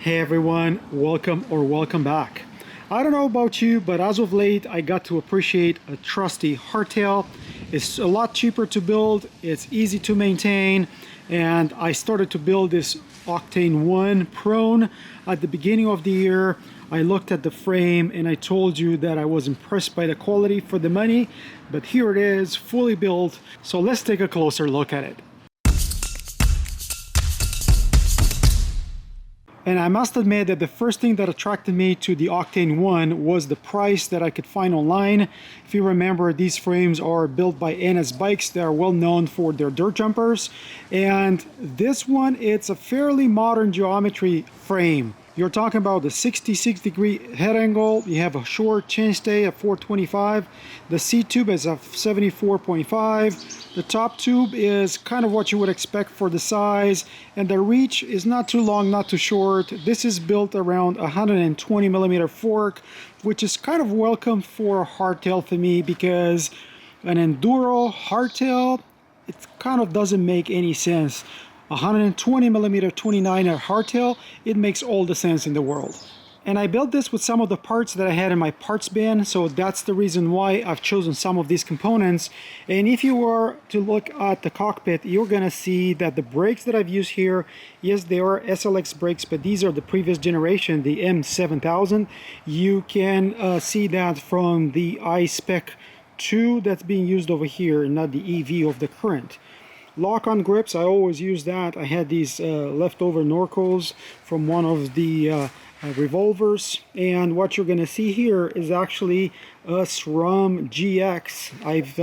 Hey everyone, welcome back. I don't know about you, but as of late I got to appreciate a trusty hardtail. It's a lot cheaper to build, it's easy to maintain, and I started to build this Octane 1 prone at the beginning of the year. I looked at the frame and I told you that I was impressed by the quality for the money, but here it is, fully built. So let's take a closer look at it. And I must admit that the first thing that attracted me to the Octane 1 was the price that I could find online. If you remember, these frames are built by NS Bikes. They are well known for their dirt jumpers. And this one, it's a fairly modern geometry frame. You're talking about the 66-degree head angle. You have a short chainstay at 425. The seat tube is a 74.5. The top tube is kind of what you would expect for the size, and the reach is not too long, not too short. This is built around 120 millimeter fork, which is kind of welcome for a hardtail for me, because an enduro hardtail, it kind of doesn't make any sense. 120 millimeter 29er hardtail, it makes all the sense in the world. And I built this with some of the parts that I had in my parts bin, so that's the reason why I've chosen some of these components. And if you were to look at the cockpit, you're gonna see that the brakes that I've used here, yes, they are SLX brakes, but these are the previous generation, the M7000. You can see that from the I-Spec 2 that's being used over here, not the EV of the current. Lock-on grips, I always use that. I had these leftover Norcos from one of the revolvers, and what you're going to see here is actually a SRAM GX. I've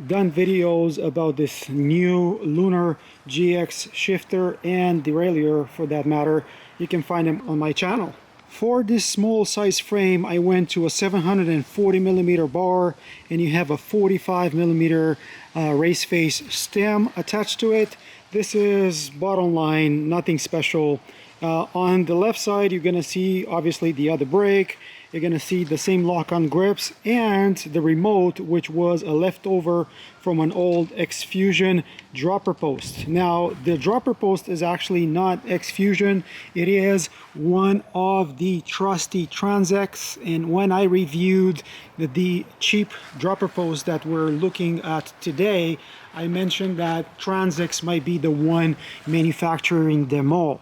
done videos about this new Lunar GX shifter and derailleur for that matter. You can find them on my channel. For this small size frame, I went to a 740 millimeter bar, and you have a 45 millimeter race face stem attached to it. This is bottom line, nothing special. On the left side, you're gonna see obviously the other brake. You're gonna see the same lock-on grips and the remote, which was a leftover from an old X-Fusion dropper post. Now, the dropper post is actually not X-Fusion. It is one of the trusty Transex, and when I reviewed the cheap dropper post that we're looking at today, I mentioned that Transex might be the one manufacturing them all.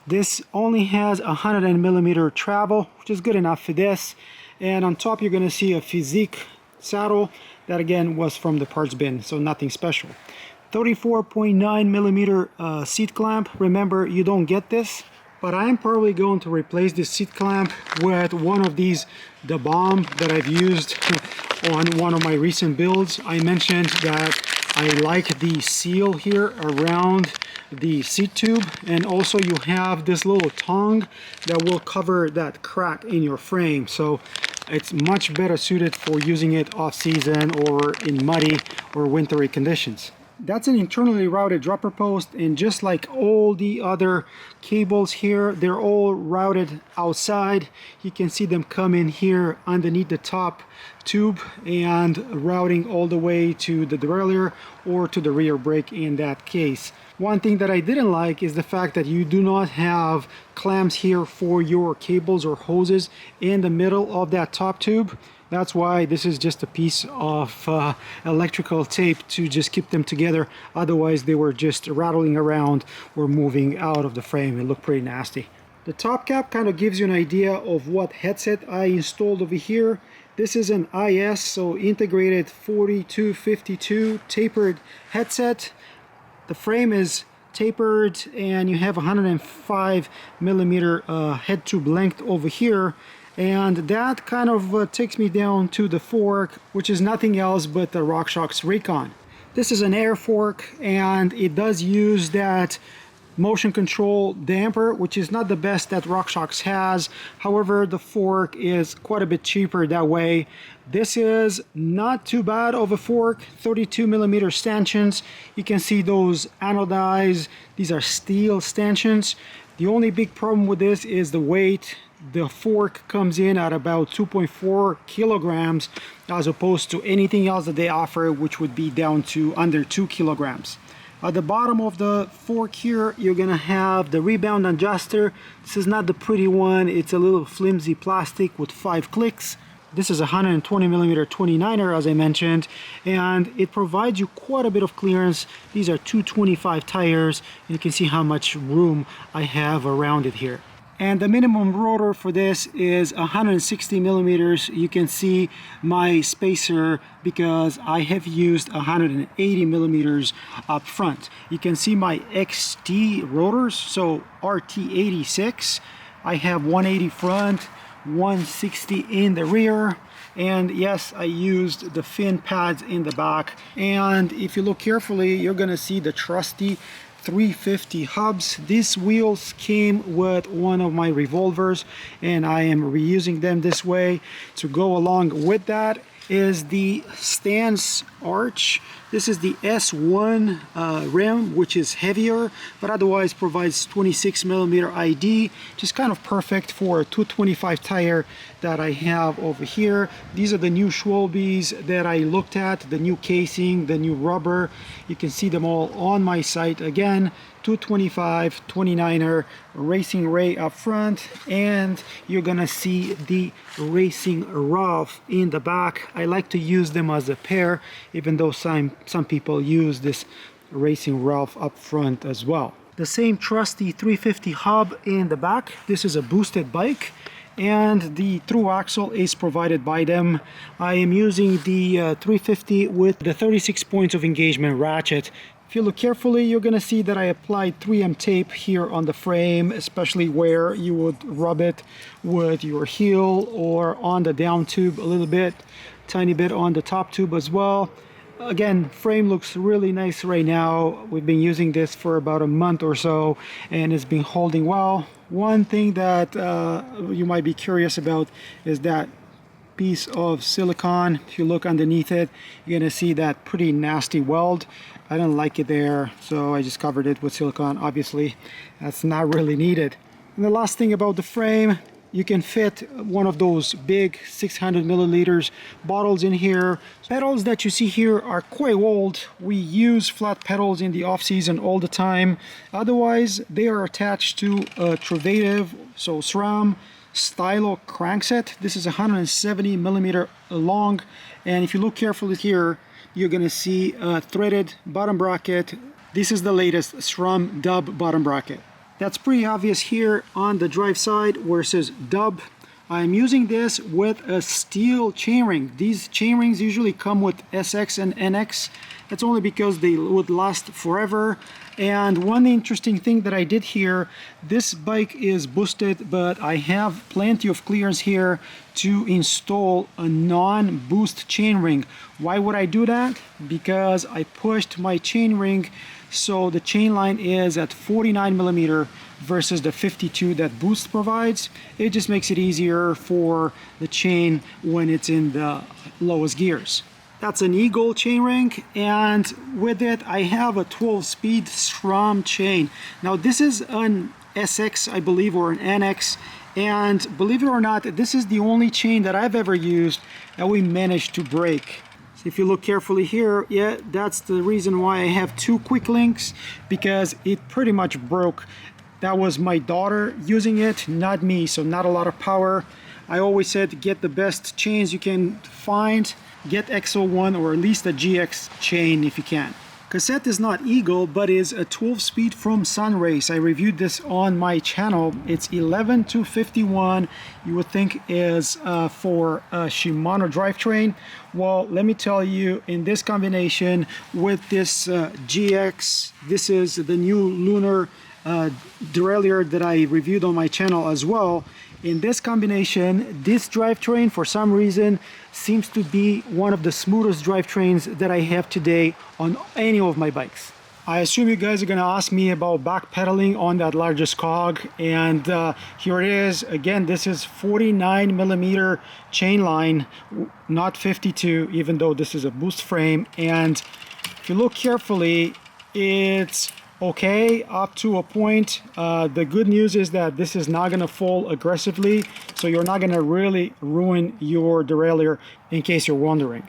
This only has 100 millimeter travel, which is good enough for this. And on top, you're going to see a Physique saddle that again was from the parts bin, so nothing special. 34.9 millimeter seat clamp. Remember, you don't get this, but I am probably going to replace this seat clamp with one of these, the bomb that I've used on one of my recent builds. I mentioned that I like the seal here around the seat tube, and also you have this little tongue that will cover that crack in your frame, so it's much better suited for using it off-season or in muddy or wintry conditions. That's an internally routed dropper post, and just like all the other cables here, they're all routed outside. You can see them come in here underneath the top tube and routing all the way to the derailleur or to the rear brake in that case. One thing that I didn't like is the fact that you do not have clamps here for your cables or hoses in the middle of that top tube. That's why this is just a piece of electrical tape to just keep them together. Otherwise, they were just rattling around or moving out of the frame. It looked pretty nasty. The top cap kind of gives you an idea of what headset I installed over here. This is an IS, so integrated 4252 tapered headset. The frame is tapered, and you have 105 millimeter head tube length over here. And that kind of takes me down to the fork, which is nothing else but the RockShox Recon. This is an air fork, and it does use that motion control damper, which is not the best that RockShox has. However, the fork is quite a bit cheaper that way. This is not too bad of a fork, 32 millimeter stanchions. You can see those anodized. These are steel stanchions. The only big problem with this is the weight. The fork comes in at about 2.4 kilograms as opposed to anything else that they offer, which would be down to under 2 kilograms. At the bottom of the fork here, you're gonna have the rebound adjuster. This is not the pretty one, it's a little flimsy plastic with 5 clicks. This is a 120mm 29er, as I mentioned, and it provides you quite a bit of clearance. These are 225 tires. You can see how much room I have around it here. And the minimum rotor for this is 160mm. You can see my spacer because I have used 180mm up front. You can see my XT rotors, so RT86. I have 180 front, 160 in the rear, and yes, I used the fin pads in the back. And if you look carefully, you're gonna see the trusty 350 hubs. These wheels came with one of my revolvers and I am reusing them this way. To go along with that is the stance arch. This is the S1 rim, which is heavier, but otherwise provides 26mm ID, which is kind of perfect for a 225 tire that I have over here. These are the new Schwalbes that I looked at, the new casing, the new rubber. You can see them all on my site again. 225, 29er, racing ray up front, and you're gonna see the racing rough in the back. I like to use them as a pair, even though some people use this racing rough up front as well. The same trusty 350 hub in the back. This is a boosted bike, and the through axle is provided by them. I am using the 350 with the 36 points of engagement ratchet. If you look carefully, you're gonna see that I applied 3M tape here on the frame, especially where you would rub it with your heel or on the down tube a little bit, tiny bit on the top tube as well. Again, frame looks really nice right now. We've been using this for about a month or so and it's been holding well. One thing that you might be curious about is that piece of silicone. If you look underneath it, you're gonna see that pretty nasty weld. I don't like it there, so I just covered it with silicone. Obviously, that's not really needed. And the last thing about the frame, you can fit one of those big 600ml bottles in here. Pedals that you see here are quite old. We use flat pedals in the off-season all the time. Otherwise, they are attached to a Travative, so SRAM stylo crankset. This is 170mm long, and if you look carefully here, you're gonna see a threaded bottom bracket. This is the latest SRAM dub bottom bracket. That's pretty obvious here on the drive side where it says dub. I'm using this with a steel chainring. These chainrings usually come with SX and NX. That's only because they would last forever. And one interesting thing that I did here, this bike is boosted, but I have plenty of clearance here to install a non-boost chainring. Why would I do that? Because I pushed my chainring so the chain line is at 49mm versus the 52 that Boost provides. It just makes it easier for the chain when it's in the lowest gears. That's an Eagle chainring, and with it I have a 12-speed SRAM chain. Now this is an SX, I believe, or an NX, and believe it or not, this is the only chain that I've ever used that we managed to break. So if you look carefully here, yeah, that's the reason why I have 2 quick links, because it pretty much broke. That was my daughter using it, not me, so not a lot of power. I always said get the best chains you can find. Get XO1 or at least a GX chain if you can. Cassette is not Eagle, but is a 12-speed from SunRace. I reviewed this on my channel. It's 11 to 51. You would think is for a Shimano drivetrain. Well, let me tell you, in this combination with this GX, this is the new Lunar derailleur that I reviewed on my channel as well. In this combination, this drivetrain for some reason seems to be one of the smoothest drivetrains that I have today on any of my bikes. I assume you guys are going to ask me about backpedaling on that largest cog, and here it is. Again, this is 49mm chain line, not 52, even though this is a boost frame. And if you look carefully, it's okay up to a point. The good news is that this is not going to fall aggressively, so you're not going to really ruin your derailleur, in case you're wondering.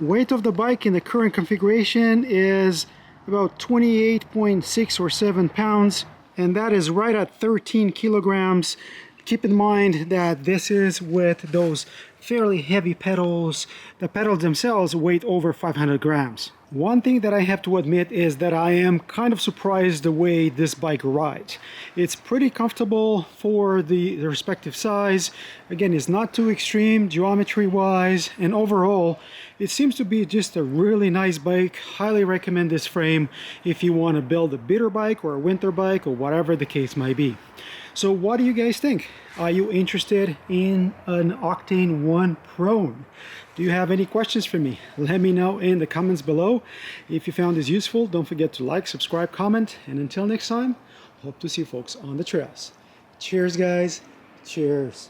Weight of the bike in the current configuration is about 28.6 or 7 pounds, and that is right at 13 kilograms. Keep in mind that this is with those fairly heavy pedals. The pedals themselves weigh over 500 grams. One thing that I have to admit is that I am kind of surprised the way this bike rides. It's pretty comfortable for the respective size. Again, it's not too extreme geometry wise, and overall it seems to be just a really nice bike. Highly recommend this frame if you want to build a beater bike or a winter bike or whatever the case might be. So what do you guys think? Are you interested in an Octane 1 Prone? Do you have any questions for me? Let me know in the comments below. If you found this useful, don't forget to like, subscribe, comment, and until next time, hope to see you folks on the trails. Cheers, guys. Cheers.